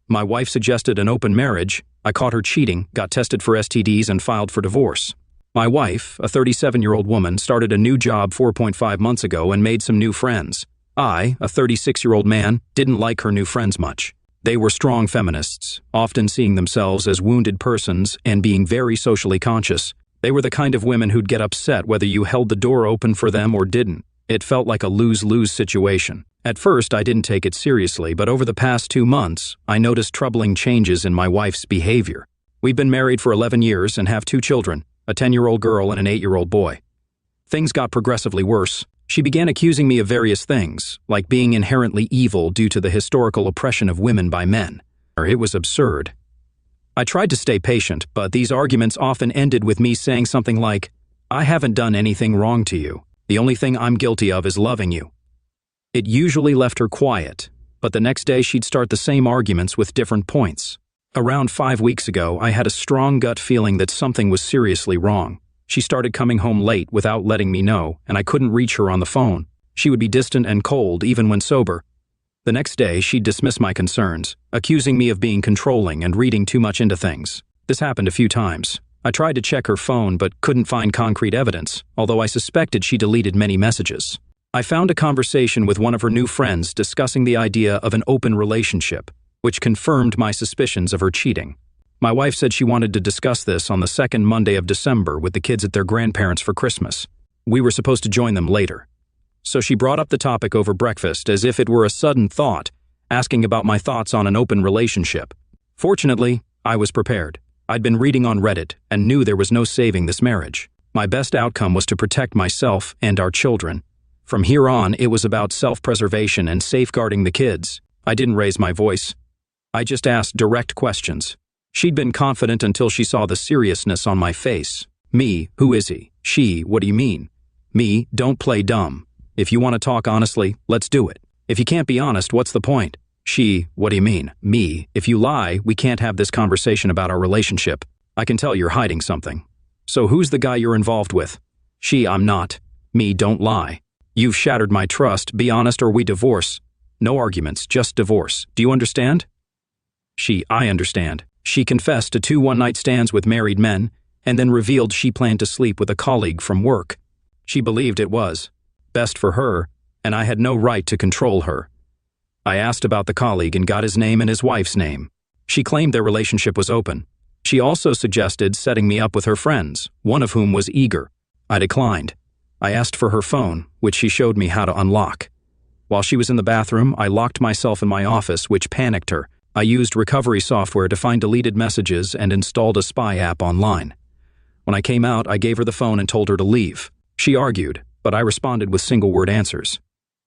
My wife suggested an open marriage. I caught her cheating, got tested for STDs, and filed for divorce. My wife, a 37-year-old woman, started a new job 4.5 months ago and made some new friends. I, a 36-year-old man, didn't like her new friends much. They were strong feminists, often seeing themselves as wounded persons and being very socially conscious. They were the kind of women who'd get upset whether you held the door open for them or didn't. It felt like a lose-lose situation. At first, I didn't take it seriously, but over the past 2 months, I noticed troubling changes in my wife's behavior. We've been married for 11 years and have 2 children, a 10-year-old girl and an 8-year-old boy. Things got progressively worse. She began accusing me of various things, like being inherently evil due to the historical oppression of women by men. It was absurd. I tried to stay patient, but these arguments often ended with me saying something like, "I haven't done anything wrong to you. The only thing I'm guilty of is loving you." It usually left her quiet, but the next day she'd start the same arguments with different points. Around 5 weeks ago, I had a strong gut feeling that something was seriously wrong. She started coming home late without letting me know, and I couldn't reach her on the phone. She would be distant and cold even when sober. The next day, she'd dismiss my concerns, accusing me of being controlling and reading too much into things. This happened a few times. I tried to check her phone but couldn't find concrete evidence, although I suspected she deleted many messages. I found a conversation with one of her new friends discussing the idea of an open relationship, which confirmed my suspicions of her cheating. My wife said she wanted to discuss this on the second Monday of December with the kids at their grandparents' for Christmas. We were supposed to join them later. So she brought up the topic over breakfast as if it were a sudden thought, asking about my thoughts on an open relationship. Fortunately, I was prepared. I'd been reading on Reddit and knew there was no saving this marriage. My best outcome was to protect myself and our children. From here on, it was about self-preservation and safeguarding the kids. I didn't raise my voice. I just asked direct questions. She'd been confident until she saw the seriousness on my face. Me, who is he? She, what do you mean? Me, don't play dumb. If you want to talk honestly, let's do it. If you can't be honest, what's the point? She, what do you mean? Me, if you lie, we can't have this conversation about our relationship. I can tell you're hiding something. So who's the guy you're involved with? She, I'm not. Me, don't lie. You've shattered my trust. Be honest or we divorce. No arguments, just divorce. Do you understand? She, I understand. She confessed to 2 one-night stands with married men and then revealed she planned to sleep with a colleague from work. She believed it was best for her, and I had no right to control her. I asked about the colleague and got his name and his wife's name. She claimed their relationship was open. She also suggested setting me up with her friends, one of whom was eager. I declined. I asked for her phone, which she showed me how to unlock. While she was in the bathroom, I locked myself in my office, which panicked her. I used recovery software to find deleted messages and installed a spy app online. When I came out, I gave her the phone and told her to leave. She argued, but I responded with single-word answers.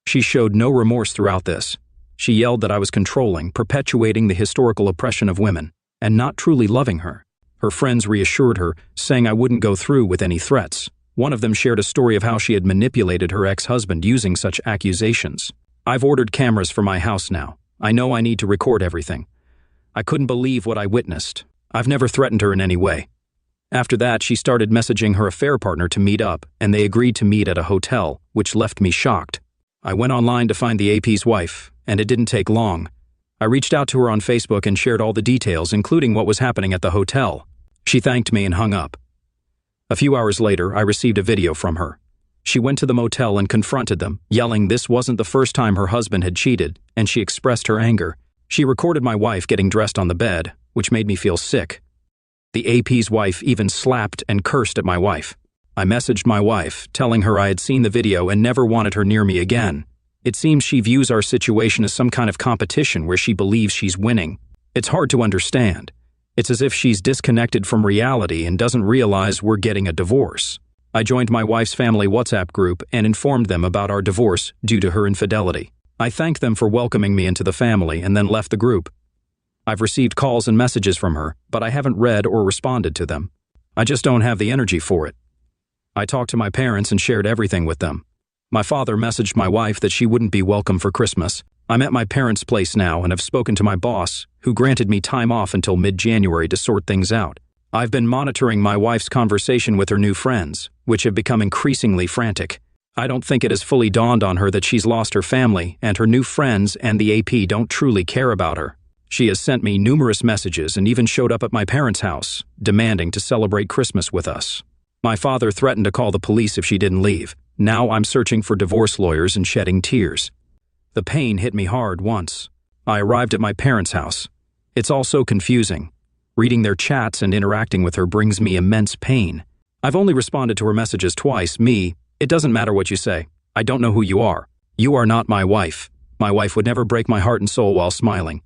She showed no remorse throughout this. She yelled that I was controlling, perpetuating the historical oppression of women, and not truly loving her. Her friends reassured her, saying I wouldn't go through with any threats. One of them shared a story of how she had manipulated her ex-husband using such accusations. I've ordered cameras for my house now. I know I need to record everything. I couldn't believe what I witnessed. I've never threatened her in any way. After that, she started messaging her affair partner to meet up, and they agreed to meet at a hotel, which left me shocked. I went online to find the AP's wife, and it didn't take long. I reached out to her on Facebook and shared all the details, including what was happening at the hotel. She thanked me and hung up. A few hours later, I received a video from her. She went to the motel and confronted them, yelling this wasn't the first time her husband had cheated, and she expressed her anger. She recorded my wife getting dressed on the bed, which made me feel sick. The AP's wife even slapped and cursed at my wife. I messaged my wife, telling her I had seen the video and never wanted her near me again. It seems she views our situation as some kind of competition where she believes she's winning. It's hard to understand. It's as if she's disconnected from reality and doesn't realize we're getting a divorce. I joined my wife's family WhatsApp group and informed them about our divorce due to her infidelity. I thanked them for welcoming me into the family and then left the group. I've received calls and messages from her, but I haven't read or responded to them. I just don't have the energy for it. I talked to my parents and shared everything with them. My father messaged my wife that she wouldn't be welcome for Christmas. I'm at my parents' place now and have spoken to my boss, who granted me time off until mid-January to sort things out. I've been monitoring my wife's conversation with her new friends, which have become increasingly frantic. I don't think it has fully dawned on her that she's lost her family and her new friends and the AP don't truly care about her. She has sent me numerous messages and even showed up at my parents' house, demanding to celebrate Christmas with us. My father threatened to call the police if she didn't leave. Now I'm searching for divorce lawyers and shedding tears. The pain hit me hard once. I arrived at my parents' house. It's all so confusing. Reading their chats and interacting with her brings me immense pain. I've only responded to her messages twice. It doesn't matter what you say. I don't know who you are. You are not my wife. My wife would never break my heart and soul while smiling.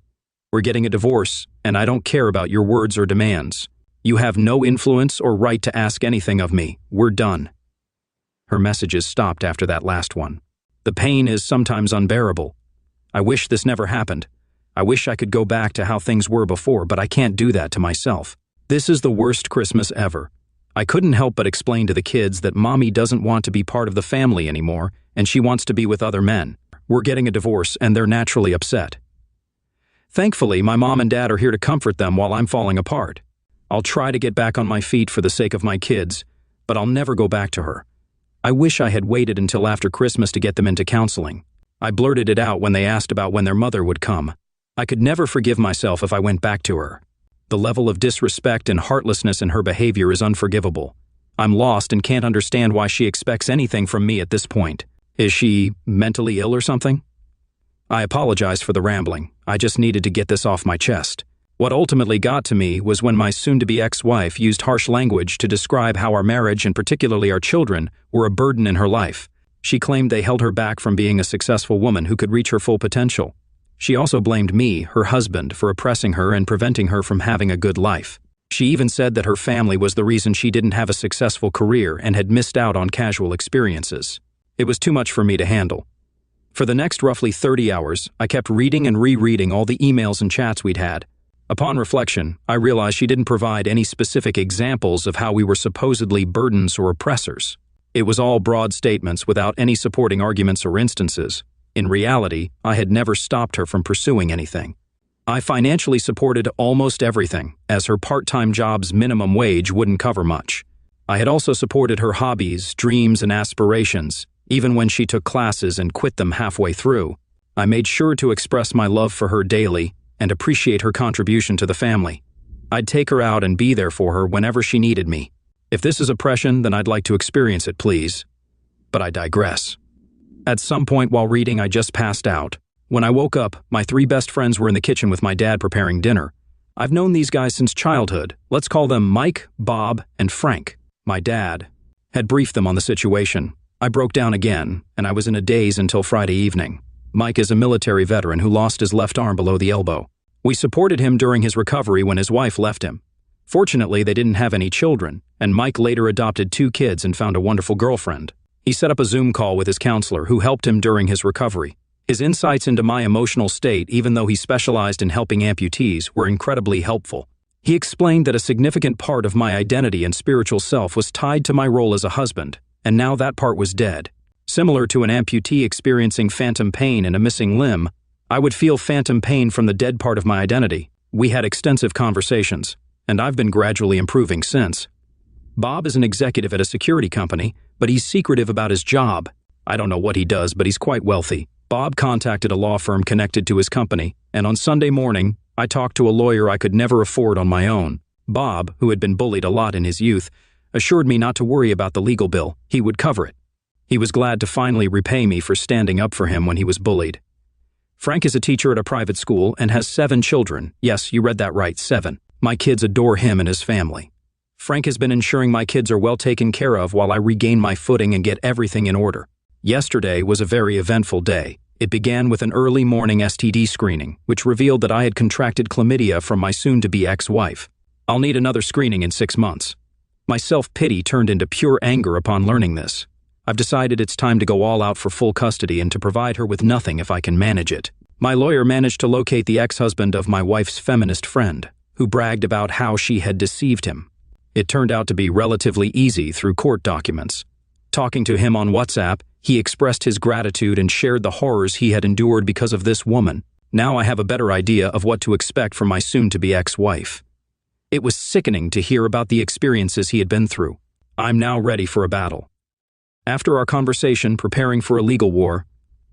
We're getting a divorce, and I don't care about your words or demands. You have no influence or right to ask anything of me. We're done. Her messages stopped after that last one. The pain is sometimes unbearable. I wish this never happened. I wish I could go back to how things were before, but I can't do that to myself. This is the worst Christmas ever. I couldn't help but explain to the kids that Mommy doesn't want to be part of the family anymore, and she wants to be with other men. We're getting a divorce, and they're naturally upset. Thankfully, my mom and dad are here to comfort them while I'm falling apart. I'll try to get back on my feet for the sake of my kids, but I'll never go back to her. I wish I had waited until after Christmas to get them into counseling. I blurted it out when they asked about when their mother would come. I could never forgive myself if I went back to her. The level of disrespect and heartlessness in her behavior is unforgivable. I'm lost and can't understand why she expects anything from me at this point. Is she mentally ill or something? I apologize for the rambling. I just needed to get this off my chest. What ultimately got to me was when my soon-to-be ex-wife used harsh language to describe how our marriage and particularly our children were a burden in her life. She claimed they held her back from being a successful woman who could reach her full potential. She also blamed me, her husband, for oppressing her and preventing her from having a good life. She even said that her family was the reason she didn't have a successful career and had missed out on casual experiences. It was too much for me to handle. For the next roughly 30 hours, I kept reading and rereading all the emails and chats we'd had. Upon reflection, I realized she didn't provide any specific examples of how we were supposedly burdens or oppressors. It was all broad statements without any supporting arguments or instances. In reality, I had never stopped her from pursuing anything. I financially supported almost everything, as her part-time job's minimum wage wouldn't cover much. I had also supported her hobbies, dreams, and aspirations, even when she took classes and quit them halfway through. I made sure to express my love for her daily and appreciate her contribution to the family. I'd take her out and be there for her whenever she needed me. If this is oppression, then I'd like to experience it, please. But I digress. At some point while reading, I just passed out. When I woke up, my 3 best friends were in the kitchen with my dad preparing dinner. I've known these guys since childhood. Let's call them Mike, Bob, and Frank. My dad had briefed them on the situation. I broke down again, and I was in a daze until Friday evening. Mike is a military veteran who lost his left arm below the elbow. We supported him during his recovery when his wife left him. Fortunately, they didn't have any children, and Mike later adopted 2 kids and found a wonderful girlfriend. He set up a Zoom call with his counselor who helped him during his recovery. His insights into my emotional state, even though he specialized in helping amputees, were incredibly helpful. He explained that a significant part of my identity and spiritual self was tied to my role as a husband, and now that part was dead. Similar to an amputee experiencing phantom pain in a missing limb, I would feel phantom pain from the dead part of my identity. We had extensive conversations, and I've been gradually improving since. Bob is an executive at a security company, but he's secretive about his job. I don't know what he does, but he's quite wealthy. Bob contacted a law firm connected to his company, and on Sunday morning, I talked to a lawyer I could never afford on my own. Bob, who had been bullied a lot in his youth, assured me not to worry about the legal bill. He would cover it. He was glad to finally repay me for standing up for him when he was bullied. Frank is a teacher at a private school and has 7 children. Yes, you read that right, 7. My kids adore him and his family. Frank has been ensuring my kids are well taken care of while I regain my footing and get everything in order. Yesterday was a very eventful day. It began with an early morning STD screening, which revealed that I had contracted chlamydia from my soon-to-be ex-wife. I'll need another screening in 6 months. My self-pity turned into pure anger upon learning this. I've decided it's time to go all out for full custody and to provide her with nothing if I can manage it. My lawyer managed to locate the ex-husband of my wife's feminist friend, who bragged about how she had deceived him. It turned out to be relatively easy through court documents. Talking to him on WhatsApp, he expressed his gratitude and shared the horrors he had endured because of this woman. Now I have a better idea of what to expect from my soon-to-be ex-wife. It was sickening to hear about the experiences he had been through. I'm now ready for a battle. After our conversation preparing for a legal war,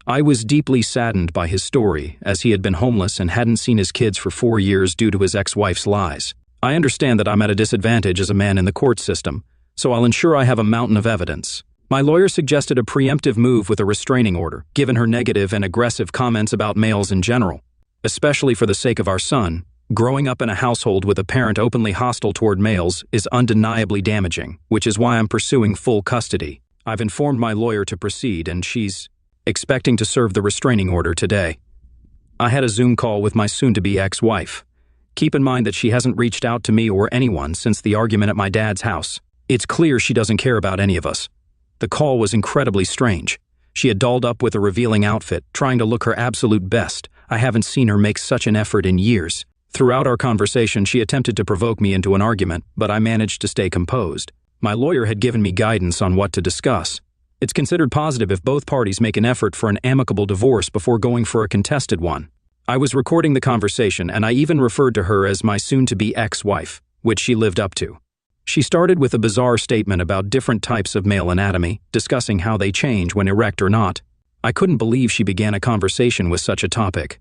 I was deeply saddened by his story, as he had been homeless and hadn't seen his kids for 4 years due to his ex-wife's lies. I understand that I'm at a disadvantage as a man in the court system, so I'll ensure I have a mountain of evidence. My lawyer suggested a preemptive move with a restraining order, given her negative and aggressive comments about males in general. Especially for the sake of our son, growing up in a household with a parent openly hostile toward males is undeniably damaging, which is why I'm pursuing full custody. I've informed my lawyer to proceed, and she's expecting to serve the restraining order today. I had a Zoom call with my soon-to-be ex-wife. Keep in mind that she hasn't reached out to me or anyone since the argument at my dad's house. It's clear she doesn't care about any of us. The call was incredibly strange. She had dolled up with a revealing outfit, trying to look her absolute best. I haven't seen her make such an effort in years. Throughout our conversation, she attempted to provoke me into an argument, but I managed to stay composed. My lawyer had given me guidance on what to discuss. It's considered positive if both parties make an effort for an amicable divorce before going for a contested one. I was recording the conversation, and I even referred to her as my soon-to-be ex-wife, which she lived up to. She started with a bizarre statement about different types of male anatomy, discussing how they change when erect or not. I couldn't believe she began a conversation with such a topic.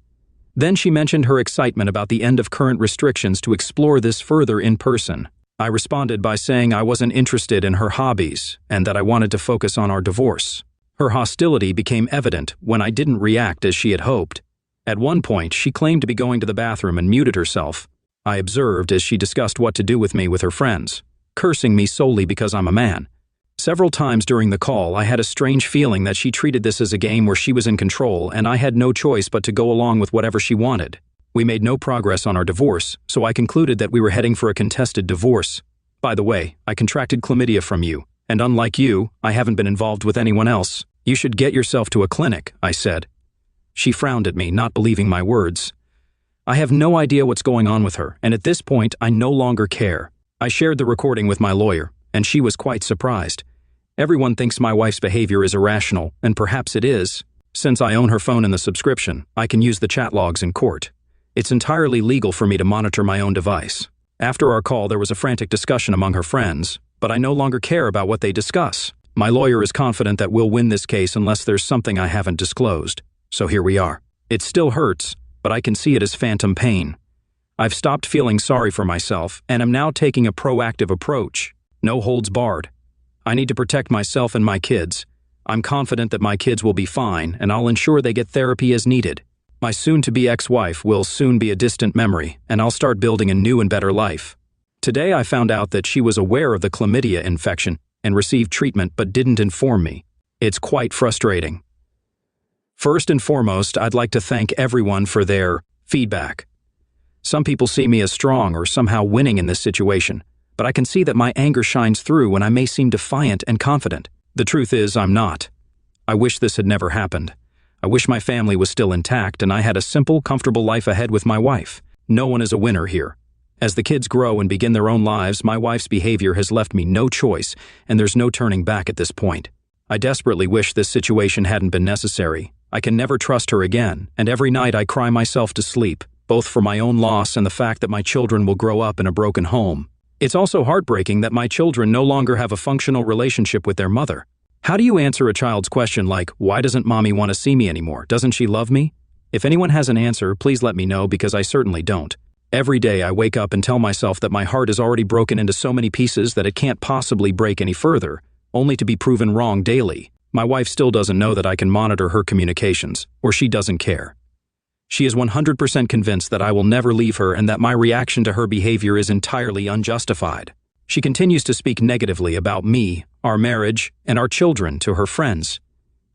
Then she mentioned her excitement about the end of current restrictions to explore this further in person. I responded by saying I wasn't interested in her hobbies and that I wanted to focus on our divorce. Her hostility became evident when I didn't react as she had hoped. At one point, she claimed to be going to the bathroom and muted herself. I observed as she discussed what to do with me with her friends, cursing me solely because I'm a man. Several times during the call, I had a strange feeling that she treated this as a game where she was in control and I had no choice but to go along with whatever she wanted. We made no progress on our divorce, so I concluded that we were heading for a contested divorce. By the way, I contracted chlamydia from you, and unlike you, I haven't been involved with anyone else. You should get yourself to a clinic, I said. She frowned at me, not believing my words. I have no idea what's going on with her, and at this point, I no longer care. I shared the recording with my lawyer, and she was quite surprised. Everyone thinks my wife's behavior is irrational, and perhaps it is. Since I own her phone in the subscription, I can use the chat logs in court. It's entirely legal for me to monitor my own device. After our call, there was a frantic discussion among her friends, but I no longer care about what they discuss. My lawyer is confident that we'll win this case unless there's something I haven't disclosed. So here we are. It still hurts, but I can see it as phantom pain. I've stopped feeling sorry for myself, and am now taking a proactive approach. No holds barred. I need to protect myself and my kids. I'm confident that my kids will be fine, and I'll ensure they get therapy as needed. My soon-to-be ex-wife will soon be a distant memory, and I'll start building a new and better life. Today I found out that she was aware of the chlamydia infection and received treatment but didn't inform me. It's quite frustrating. First and foremost, I'd like to thank everyone for their feedback. Some people see me as strong or somehow winning in this situation, but I can see that my anger shines through when I may seem defiant and confident. The truth is, I'm not. I wish this had never happened. I wish my family was still intact and I had a simple, comfortable life ahead with my wife. No one is a winner here. As the kids grow and begin their own lives, my wife's behavior has left me no choice, and there's no turning back at this point. I desperately wish this situation hadn't been necessary. I can never trust her again, and every night I cry myself to sleep, both for my own loss and the fact that my children will grow up in a broken home. It's also heartbreaking that my children no longer have a functional relationship with their mother. How do you answer a child's question like, "Why doesn't mommy want to see me anymore? Doesn't she love me?" If anyone has an answer, please let me know because I certainly don't. Every day I wake up and tell myself that my heart is already broken into so many pieces that it can't possibly break any further, only to be proven wrong daily. My wife still doesn't know that I can monitor her communications, or she doesn't care. She is 100% convinced that I will never leave her and that my reaction to her behavior is entirely unjustified. She continues to speak negatively about me, our marriage, and our children to her friends.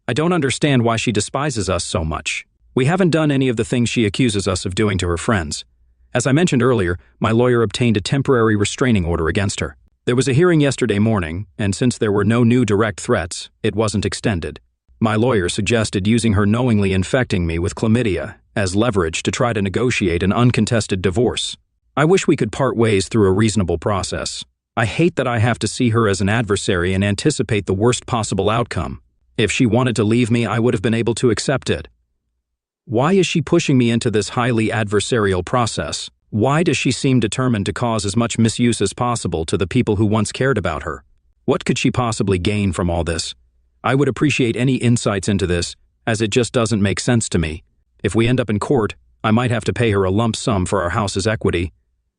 I don't understand why she despises us so much. We haven't done any of the things she accuses us of doing to her friends. As I mentioned earlier, my lawyer obtained a temporary restraining order against her. There was a hearing yesterday morning, and since there were no new direct threats, it wasn't extended. My lawyer suggested using her knowingly infecting me with chlamydia as leverage to try to negotiate an uncontested divorce. I wish we could part ways through a reasonable process. I hate that I have to see her as an adversary and anticipate the worst possible outcome. If she wanted to leave me, I would have been able to accept it. Why is she pushing me into this highly adversarial process? Why does she seem determined to cause as much misuse as possible to the people who once cared about her? What could she possibly gain from all this? I would appreciate any insights into this, as it just doesn't make sense to me. If we end up in court, I might have to pay her a lump sum for our house's equity,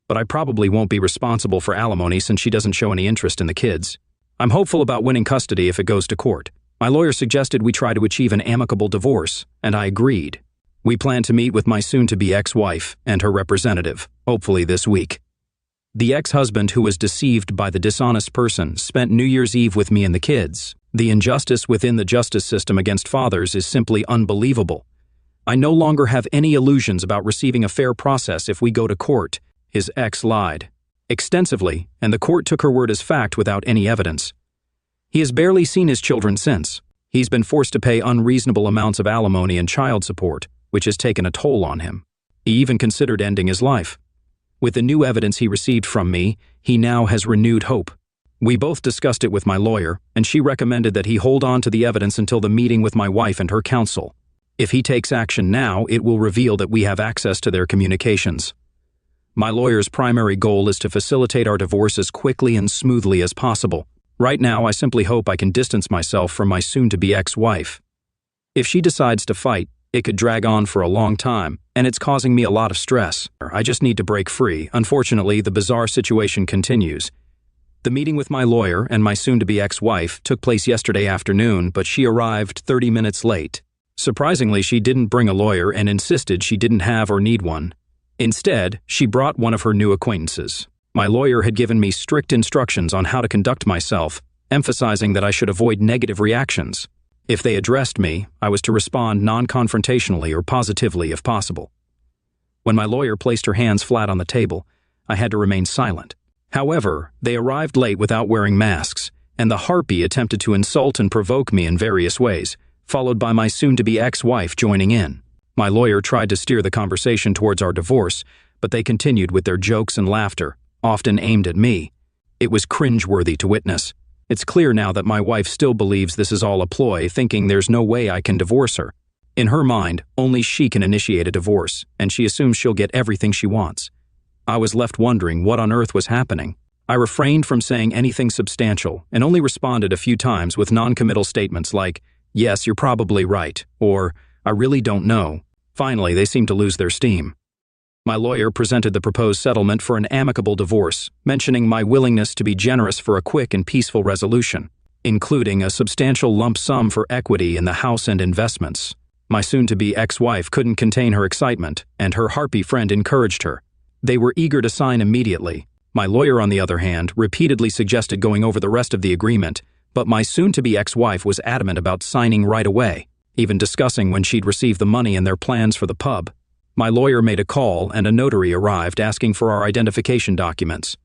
but I probably won't be responsible for alimony since she doesn't show any interest in the kids. I'm hopeful about winning custody if it goes to court. My lawyer suggested we try to achieve an amicable divorce, and I agreed. We plan to meet with my soon-to-be ex-wife and her representative, hopefully this week. The ex-husband who was deceived by the dishonest person spent New Year's Eve with me and the kids. The injustice within the justice system against fathers is simply unbelievable. I no longer have any illusions about receiving a fair process if we go to court. His ex lied extensively, and the court took her word as fact without any evidence. He has barely seen his children since. He's been forced to pay unreasonable amounts of alimony and child support, which has taken a toll on him. He even considered ending his life. With the new evidence he received from me, he now has renewed hope. We both discussed it with my lawyer, and she recommended that he hold on to the evidence until the meeting with my wife and her counsel. If he takes action now, it will reveal that we have access to their communications. My lawyer's primary goal is to facilitate our divorce as quickly and smoothly as possible. Right now, I simply hope I can distance myself from my soon-to-be ex-wife. If she decides to fight, it could drag on for a long time, and it's causing me a lot of stress. I just need to break free. Unfortunately, the bizarre situation continues. The meeting with my lawyer and my soon-to-be ex-wife took place yesterday afternoon, but she arrived 30 minutes late. Surprisingly, she didn't bring a lawyer and insisted she didn't have or need one. Instead, she brought one of her new acquaintances. My lawyer had given me strict instructions on how to conduct myself, emphasizing that I should avoid negative reactions. If they addressed me, I was to respond non-confrontationally or positively if possible. When my lawyer placed her hands flat on the table, I had to remain silent. However, they arrived late without wearing masks, and the harpy attempted to insult and provoke me in various ways, followed by my soon-to-be ex-wife joining in. My lawyer tried to steer the conversation towards our divorce, but they continued with their jokes and laughter, often aimed at me. It was cringe-worthy to witness. It's clear now that my wife still believes this is all a ploy, thinking there's no way I can divorce her. In her mind, only she can initiate a divorce, and she assumes she'll get everything she wants. I was left wondering what on earth was happening. I refrained from saying anything substantial and only responded a few times with non-committal statements like, "Yes, you're probably right," or "I really don't know." Finally, they seemed to lose their steam. My lawyer presented the proposed settlement for an amicable divorce, mentioning my willingness to be generous for a quick and peaceful resolution, including a substantial lump sum for equity in the house and investments. My soon-to-be ex-wife couldn't contain her excitement, and her harpy friend encouraged her. They were eager to sign immediately. My lawyer, on the other hand, repeatedly suggested going over the rest of the agreement, but my soon-to-be ex-wife was adamant about signing right away, even discussing when she'd receive the money and their plans for the pub. My lawyer made a call and a notary arrived asking for our identification documents.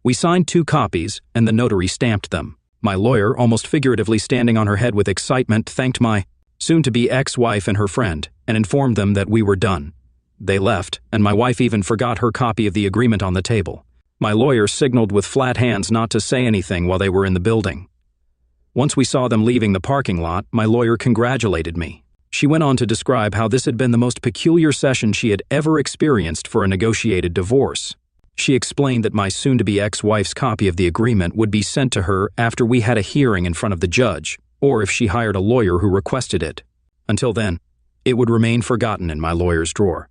We signed 2 copies and the notary stamped them. My lawyer, almost figuratively standing on her head with excitement, thanked my soon-to-be ex-wife and her friend and informed them that we were done. They left, and my wife even forgot her copy of the agreement on the table. My lawyer signaled with flat hands not to say anything while they were in the building. Once we saw them leaving the parking lot, my lawyer congratulated me. She went on to describe how this had been the most peculiar session she had ever experienced for a negotiated divorce. She explained that my soon-to-be ex-wife's copy of the agreement would be sent to her after we had a hearing in front of the judge, or if she hired a lawyer who requested it. Until then, it would remain forgotten in my lawyer's drawer.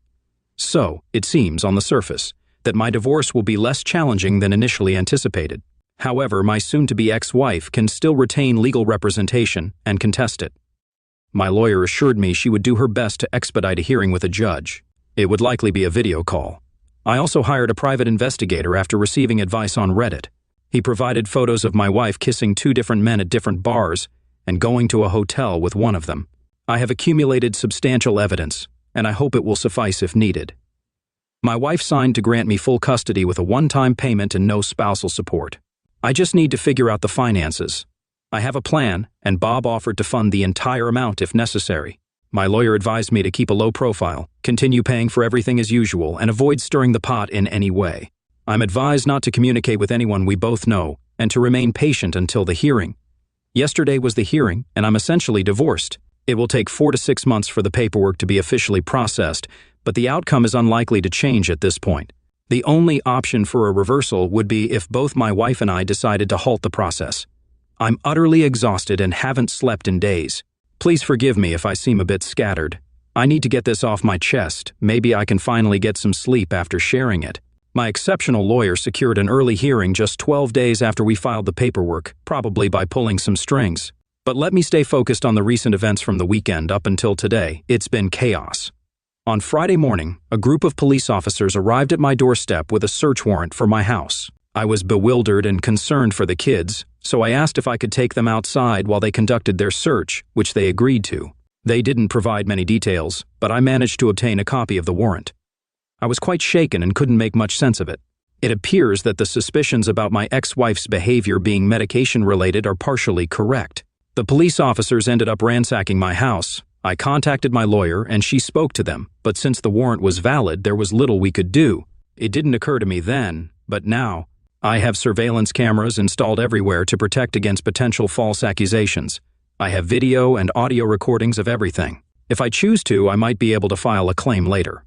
So, it seems, on the surface, that my divorce will be less challenging than initially anticipated. However, my soon-to-be ex-wife can still retain legal representation and contest it. My lawyer assured me she would do her best to expedite a hearing with a judge. It would likely be a video call. I also hired a private investigator after receiving advice on Reddit. He provided photos of my wife kissing 2 different men at different bars and going to a hotel with one of them. I have accumulated substantial evidence, and I hope it will suffice if needed. My wife signed to grant me full custody with a one-time payment and no spousal support. I just need to figure out the finances. I have a plan, and Bob offered to fund the entire amount if necessary. My lawyer advised me to keep a low profile, continue paying for everything as usual, and avoid stirring the pot in any way. I'm advised not to communicate with anyone we both know, and to remain patient until the hearing. Yesterday was the hearing, and I'm essentially divorced. It will take 4 to 6 months for the paperwork to be officially processed, but the outcome is unlikely to change at this point. The only option for a reversal would be if both my wife and I decided to halt the process. I'm utterly exhausted and haven't slept in days. Please forgive me if I seem a bit scattered. I need to get this off my chest. Maybe I can finally get some sleep after sharing it. My exceptional lawyer secured an early hearing just 12 days after we filed the paperwork, probably by pulling some strings. But let me stay focused on the recent events from the weekend up until today. It's been chaos. On Friday morning, a group of police officers arrived at my doorstep with a search warrant for my house. I was bewildered and concerned for the kids, so I asked if I could take them outside while they conducted their search, which they agreed to. They didn't provide many details, but I managed to obtain a copy of the warrant. I was quite shaken and couldn't make much sense of it. It appears that the suspicions about my ex-wife's behavior being medication-related are partially correct. The police officers ended up ransacking my house. I contacted my lawyer and she spoke to them, but since the warrant was valid, there was little we could do. It didn't occur to me then, but now. I have surveillance cameras installed everywhere to protect against potential false accusations. I have video and audio recordings of everything. If I choose to, I might be able to file a claim later.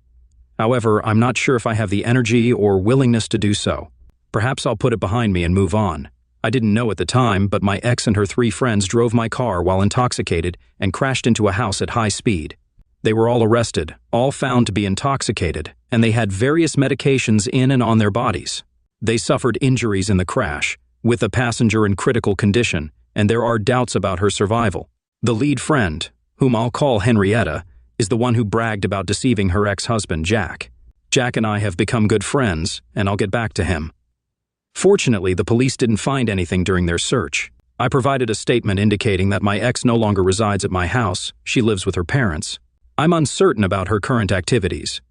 However, I'm not sure if I have the energy or willingness to do so. Perhaps I'll put it behind me and move on. I didn't know at the time, but my ex and her 3 friends drove my car while intoxicated and crashed into a house at high speed. They were all arrested, all found to be intoxicated, and they had various medications in and on their bodies. They suffered injuries in the crash, with the passenger in critical condition, and there are doubts about her survival. The lead friend, whom I'll call Henrietta, is the one who bragged about deceiving her ex-husband, Jack. Jack and I have become good friends, and I'll get back to him. Fortunately, the police didn't find anything during their search. I provided a statement indicating that my ex no longer resides at my house. She lives with her parents. I'm uncertain about her current activities.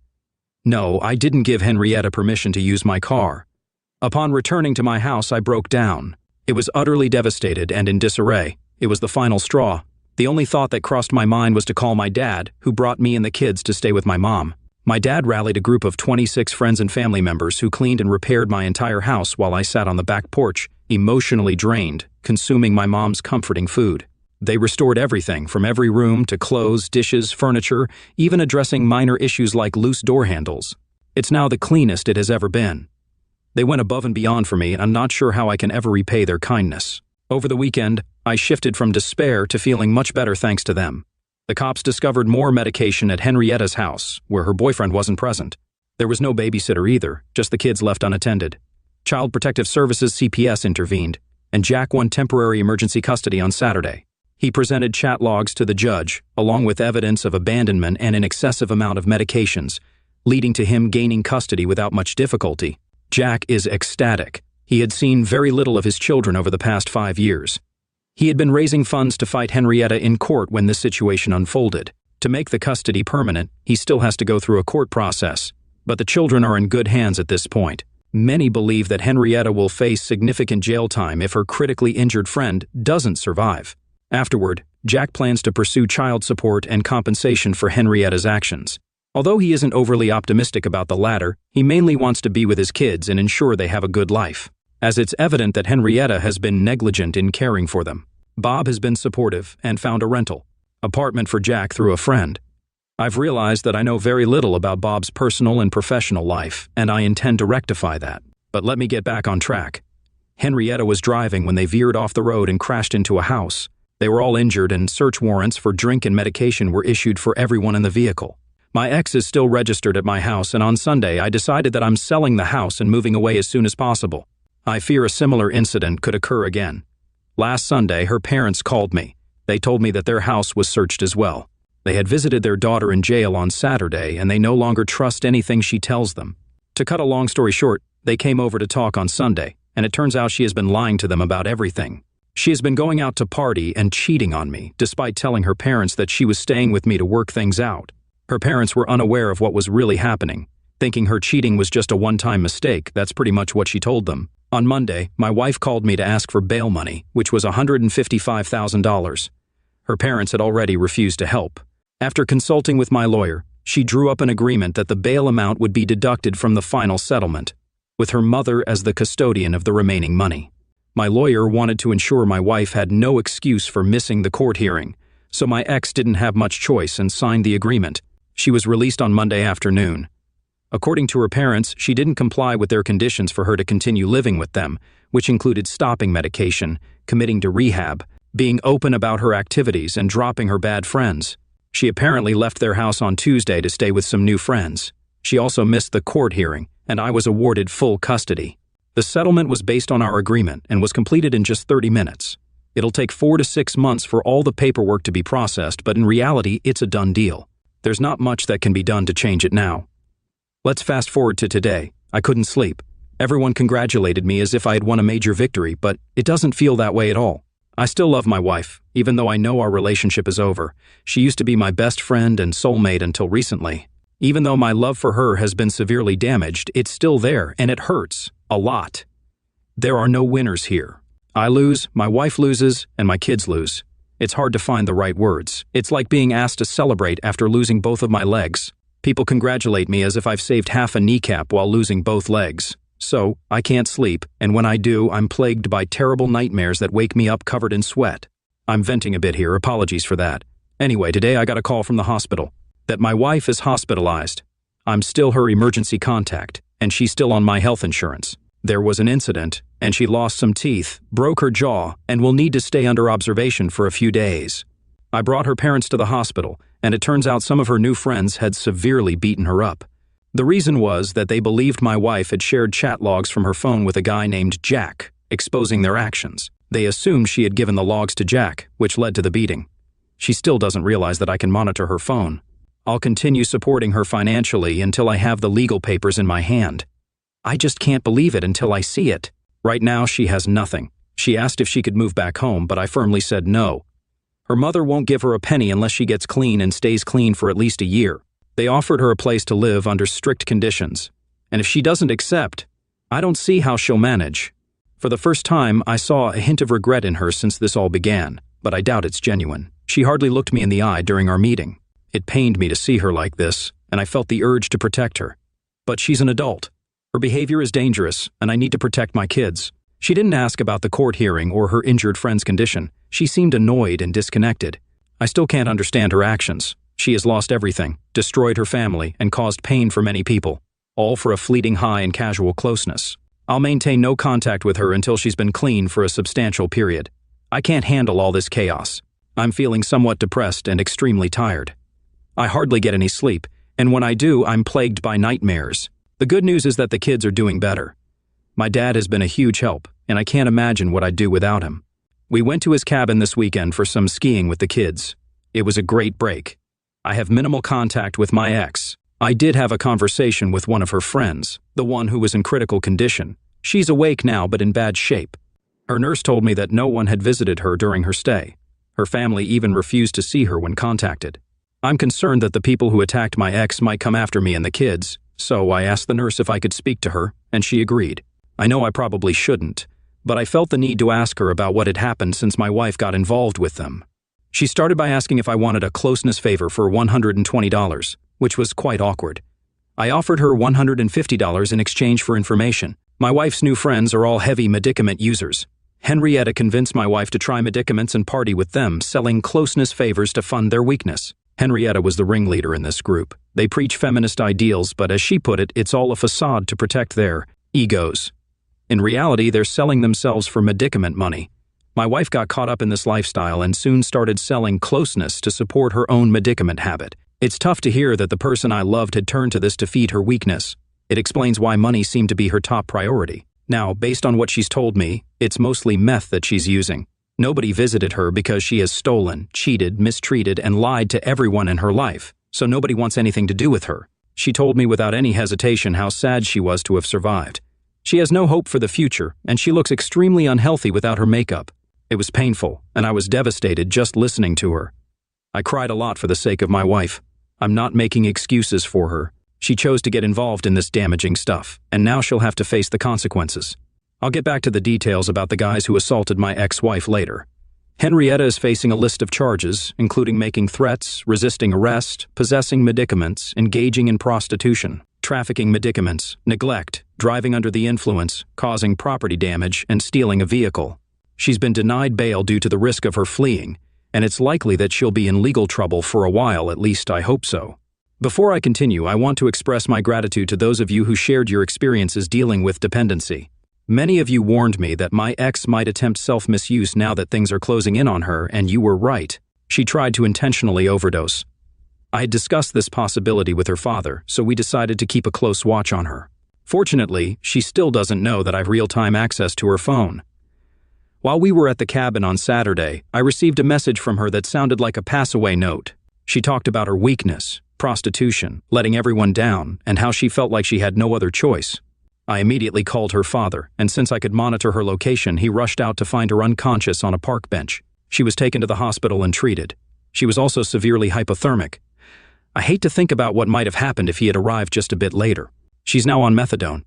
No, I didn't give Henrietta permission to use my car. Upon returning to my house, I broke down. It was utterly devastated and in disarray. It was the final straw. The only thought that crossed my mind was to call my dad, who brought me and the kids to stay with my mom. My dad rallied a group of 26 friends and family members who cleaned and repaired my entire house while I sat on the back porch, emotionally drained, consuming my mom's comforting food. They restored everything from every room to clothes, dishes, furniture, even addressing minor issues like loose door handles. It's now the cleanest it has ever been. They went above and beyond for me, and I'm not sure how I can ever repay their kindness. Over the weekend, I shifted from despair to feeling much better thanks to them. The cops discovered more medication at Henrietta's house, where her boyfriend wasn't present. There was no babysitter either, just the kids left unattended. Child Protective Services CPS intervened, and Jack won temporary emergency custody on Saturday. He presented chat logs to the judge, along with evidence of abandonment and an excessive amount of medications, leading to him gaining custody without much difficulty. Jack is ecstatic. He had seen very little of his children over the past 5 years. He had been raising funds to fight Henrietta in court when this situation unfolded. To make the custody permanent, he still has to go through a court process, but the children are in good hands at this point. Many believe that Henrietta will face significant jail time if her critically injured friend doesn't survive. Afterward, Jack plans to pursue child support and compensation for Henrietta's actions. Although he isn't overly optimistic about the latter, he mainly wants to be with his kids and ensure they have a good life, as it's evident that Henrietta has been negligent in caring for them. Bob has been supportive and found a rental apartment for Jack through a friend. I've realized that I know very little about Bob's personal and professional life, and I intend to rectify that. But let me get back on track. Henrietta was driving when they veered off the road and crashed into a house. They were all injured, and search warrants for drink and medication were issued for everyone in the vehicle. My ex is still registered at my house, and on Sunday I decided that I'm selling the house and moving away as soon as possible. I fear a similar incident could occur again. Last Sunday, her parents called me. They told me that their house was searched as well. They had visited their daughter in jail on Saturday, and they no longer trust anything she tells them. To cut a long story short, they came over to talk on Sunday, and it turns out she has been lying to them about everything. She has been going out to party and cheating on me, despite telling her parents that she was staying with me to work things out. Her parents were unaware of what was really happening. Thinking her cheating was just a one-time mistake, that's pretty much what she told them. On Monday, my wife called me to ask for bail money, which was $155,000. Her parents had already refused to help. After consulting with my lawyer, she drew up an agreement that the bail amount would be deducted from the final settlement, with her mother as the custodian of the remaining money. My lawyer wanted to ensure my wife had no excuse for missing the court hearing, so my ex didn't have much choice and signed the agreement. She was released on Monday afternoon. According to her parents, she didn't comply with their conditions for her to continue living with them, which included stopping medication, committing to rehab, being open about her activities and dropping her bad friends. She apparently left their house on Tuesday to stay with some new friends. She also missed the court hearing, and I was awarded full custody. The settlement was based on our agreement and was completed in just 30 minutes. It'll take 4 to 6 months for all the paperwork to be processed, but in reality, it's a done deal. There's not much that can be done to change it now. Let's fast forward to today. I couldn't sleep. Everyone congratulated me as if I had won a major victory, but it doesn't feel that way at all. I still love my wife, even though I know our relationship is over. She used to be my best friend and soulmate until recently. Even though my love for her has been severely damaged, it's still there, and it hurts. A lot. There are no winners here. I lose, my wife loses, and my kids lose. It's hard to find the right words. It's like being asked to celebrate after losing both of my legs. People congratulate me as if I've saved half a kneecap while losing both legs. So, I can't sleep, and when I do, I'm plagued by terrible nightmares that wake me up covered in sweat. I'm venting a bit here, apologies for that. Anyway, today I got a call from the hospital that my wife is hospitalized. I'm still her emergency contact, and she's still on my health insurance. There was an incident, and she lost some teeth, broke her jaw, and will need to stay under observation for a few days. I brought her parents to the hospital, and it turns out some of her new friends had severely beaten her up. The reason was that they believed my wife had shared chat logs from her phone with a guy named Jack, exposing their actions. They assumed she had given the logs to Jack, which led to the beating. She still doesn't realize that I can monitor her phone. I'll continue supporting her financially until I have the legal papers in my hand. I just can't believe it until I see it. Right now, she has nothing. She asked if she could move back home, but I firmly said no. Her mother won't give her a penny unless she gets clean and stays clean for at least a year. They offered her a place to live under strict conditions, and if she doesn't accept, I don't see how she'll manage. For the first time, I saw a hint of regret in her since this all began, but I doubt it's genuine. She hardly looked me in the eye during our meeting. It pained me to see her like this, and I felt the urge to protect her. But she's an adult. Her behavior is dangerous, and I need to protect my kids. She didn't ask about the court hearing or her injured friend's condition. She seemed annoyed and disconnected. I still can't understand her actions. She has lost everything, destroyed her family, and caused pain for many people, all for a fleeting high in casual closeness. I'll maintain no contact with her until she's been clean for a substantial period. I can't handle all this chaos. I'm feeling somewhat depressed and extremely tired. I hardly get any sleep, and when I do, I'm plagued by nightmares. The good news is that the kids are doing better. My dad has been a huge help, and I can't imagine what I'd do without him. We went to his cabin this weekend for some skiing with the kids. It was a great break. I have minimal contact with my ex. I did have a conversation with one of her friends, the one who was in critical condition. She's awake now but in bad shape. Her nurse told me that no one had visited her during her stay. Her family even refused to see her when contacted. I'm concerned that the people who attacked my ex might come after me and the kids, so I asked the nurse if I could speak to her, and she agreed. I know I probably shouldn't, but I felt the need to ask her about what had happened since my wife got involved with them. She started by asking if I wanted a closeness favor for $120, which was quite awkward. I offered her $150 in exchange for information. My wife's new friends are all heavy medicament users. Henrietta convinced my wife to try medicaments and party with them, selling closeness favors to fund their weakness. Henrietta was the ringleader in this group. They preach feminist ideals, but as she put it, it's all a facade to protect their egos. In reality, they're selling themselves for medicament money. My wife got caught up in this lifestyle and soon started selling closeness to support her own medicament habit. It's tough to hear that the person I loved had turned to this to feed her weakness. It explains why money seemed to be her top priority. Now, based on what she's told me, it's mostly meth that she's using. Nobody visited her because she has stolen, cheated, mistreated, and lied to everyone in her life, so nobody wants anything to do with her. She told me without any hesitation how sad she was to have survived. She has no hope for the future, and she looks extremely unhealthy without her makeup. It was painful, and I was devastated just listening to her. I cried a lot for the sake of my wife. I'm not making excuses for her. She chose to get involved in this damaging stuff, and now she'll have to face the consequences. I'll get back to the details about the guys who assaulted my ex-wife later. Henrietta is facing a list of charges, including making threats, resisting arrest, possessing medicaments, engaging in prostitution, trafficking medicaments, neglect, driving under the influence, causing property damage, and stealing a vehicle. She's been denied bail due to the risk of her fleeing, and it's likely that she'll be in legal trouble for a while, at least I hope so. Before I continue, I want to express my gratitude to those of you who shared your experiences dealing with dependency. Many of you warned me that my ex might attempt self-misuse now that things are closing in on her, and you were right. She tried to intentionally overdose. I had discussed this possibility with her father, so we decided to keep a close watch on her. Fortunately, she still doesn't know that I've real-time access to her phone. While we were at the cabin on Saturday, I received a message from her that sounded like a pass-away note. She talked about her weakness, prostitution, letting everyone down, and how she felt like she had no other choice. I immediately called her father, and since I could monitor her location, he rushed out to find her unconscious on a park bench. She was taken to the hospital and treated. She was also severely hypothermic. I hate to think about what might have happened if he had arrived just a bit later. She's now on methadone.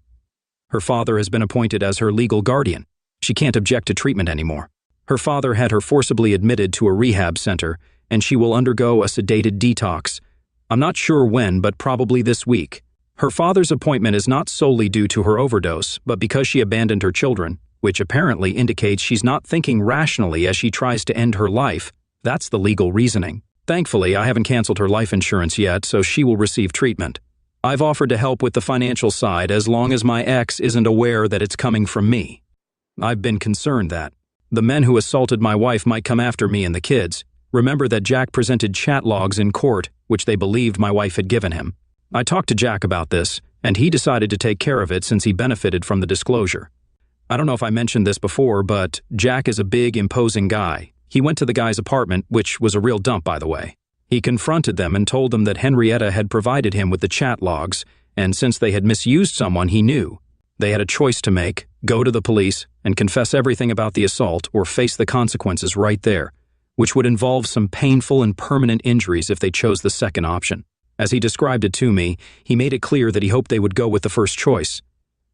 Her father has been appointed as her legal guardian. She can't object to treatment anymore. Her father had her forcibly admitted to a rehab center, and she will undergo a sedated detox. I'm not sure when, but probably this week. Her father's appointment is not solely due to her overdose, but because she abandoned her children, which apparently indicates she's not thinking rationally as she tries to end her life. That's the legal reasoning. Thankfully, I haven't canceled her life insurance yet, so she will receive treatment. I've offered to help with the financial side as long as my ex isn't aware that it's coming from me. I've been concerned that the men who assaulted my wife might come after me and the kids. Remember that Jack presented chat logs in court, which they believed my wife had given him. I talked to Jack about this, and he decided to take care of it since he benefited from the disclosure. I don't know if I mentioned this before, but Jack is a big, imposing guy. He went to the guy's apartment, which was a real dump, by the way. He confronted them and told them that Henrietta had provided him with the chat logs, and since they had misused someone he knew, they had a choice to make: go to the police and confess everything about the assault or face the consequences right there, which would involve some painful and permanent injuries if they chose the second option. As he described it to me, he made it clear that he hoped they would go with the first choice.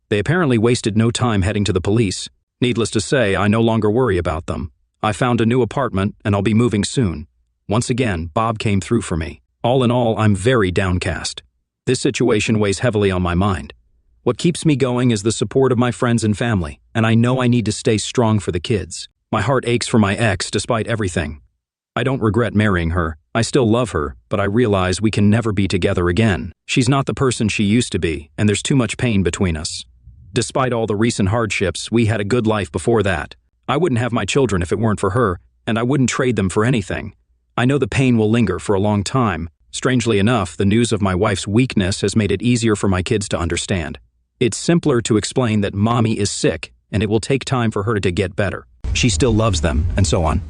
They apparently wasted no time heading to the police. Needless to say, I no longer worry about them. I found a new apartment, and I'll be moving soon. Once again, Bob came through for me. All in all, I'm very downcast. This situation weighs heavily on my mind. What keeps me going is the support of my friends and family, and I know I need to stay strong for the kids. My heart aches for my ex despite everything. I don't regret marrying her. I still love her, but I realize we can never be together again. She's not the person she used to be, and there's too much pain between us. Despite all the recent hardships, we had a good life before that. I wouldn't have my children if it weren't for her, and I wouldn't trade them for anything. I know the pain will linger for a long time. Strangely enough, the news of my wife's weakness has made it easier for my kids to understand. It's simpler to explain that mommy is sick, and it will take time for her to get better. She still loves them, and so on.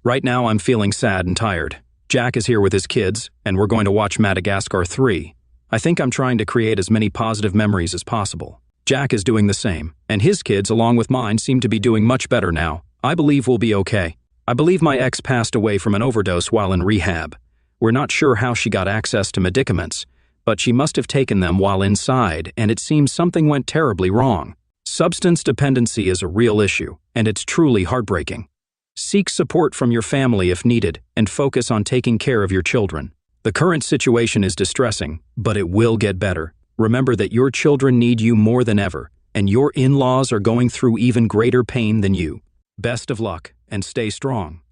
Right now, I'm feeling sad and tired. Jack is here with his kids, and we're going to watch Madagascar 3. I think I'm trying to create as many positive memories as possible. Jack is doing the same, and his kids, along with mine, seem to be doing much better now. I believe we'll be okay. I believe my ex passed away from an overdose while in rehab. We're not sure how she got access to medicaments, but she must have taken them while inside, and it seems something went terribly wrong. Substance dependency is a real issue, and it's truly heartbreaking. Seek support from your family if needed, and focus on taking care of your children. The current situation is distressing, but it will get better. Remember that your children need you more than ever, and your in-laws are going through even greater pain than you. Best of luck, and stay strong.